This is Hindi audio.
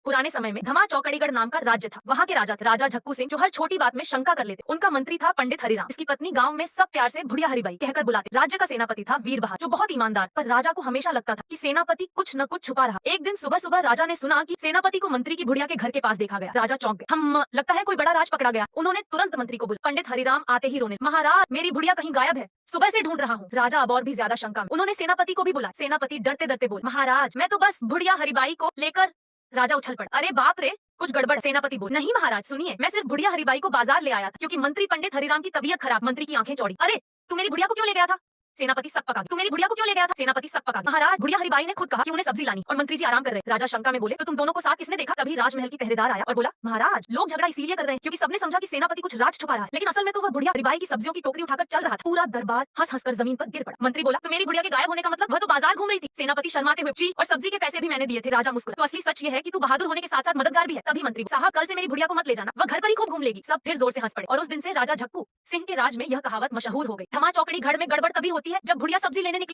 पुराने समय में धमा चौकड़ीगढ़ नाम का राज्य था। वहाँ के राजा थे राजा झक्कू सिंह, जो हर छोटी बात में शंका कर लेते। उनका मंत्री था पंडित हरिराम। इसकी पत्नी गांव में सब प्यार से बुढ़िया हरिबाई कहकर बुलाते। राज्य का सेनापति था वीर बहादुर, जो बहुत ईमानदार। पर राजा को हमेशा लगता था कि सेनापति कुछ न कुछ छुपा रहा। एक दिन सुबह सुबह राजा ने सुना कि सेनापति को मंत्री की बुढ़िया के घर के पास देखा गया। राजा चौंक गए। हम लगता है कोई बड़ा राज पकड़ा गया। उन्होंने तुरंत मंत्री को बुलाया। पंडित हरिराम आते ही रोने, महाराज मेरी बुढ़िया कहीं गायब है, सुबह से ढूंढ रहा हूँ। राजा अब और भी ज्यादा शंका में। उन्होंने सेनापति को भी बुलाया। सेनापति डरते डरते बोले, महाराज मैं तो बस बुढ़िया हरिबाई को लेकर। राजा उछल पड़ा, अरे बाप रे, कुछ गड़बड़। सेनापति बोले, नहीं महाराज सुनिए, मैं सिर्फ बुढ़िया हरिबाई को बाजार ले आया था क्योंकि मंत्री पंडित हरिराम की तबीयत खराब। मंत्री की आंखें चौड़ी, अरे तू मेरी बुढ़िया को क्यों ले गया था? सेनापति सक पका, तू मेरी बुढ़िया को क्यों ले गया था? सेनापति सक पका, महाराज बुढ़िया हरिबाई ने खुद कहा कि उन्हें सब्जी लानी और मंत्री जी आराम कर रहे। राजा शंका में बोले, तो तुम दोनों को साथ किसने देखा? तभी राजमहल की पहरेदार आया और बोला, महाराज लोग झगड़ा इसीलिए कर रहे हैं क्योंकि सबने समझा कि सेनापति कुछ राज छुपा रहा है, लेकिन असल में तो वह बुढ़िया हरिबाई की सब्जियों की टोकरी उठाकर चल रहा था। पूरा दरबार हंस हंसकर जमीन पर गिर पड़ा। मंत्री बोला, तो मेरी बुढ़िया के गायब होने का मतलब? वह तो बाजार घूम रही थी। सेनापति शर्माते हुए, जी और सब्जी के पैसे भी मैंने दिए थे। राजा मुस्कुरा, तो असली सच ये है कि तू बहादुर होने के साथ साथ मददगार भी है। तभी मंत्री, साहब कल से मेरी बुढ़िया को मत ले जाना, वह घर पर ही खूब घूम लेगी। सब फिर जोर से हंस पड़े और उस दिन से राजा झक्कू सिंह के राज में यह कहावत मशहूर हो गई, धमा चौकड़ी गढ़ में गड़बड़ तभी होती है जब बुढ़िया सब्जी लेने निकली।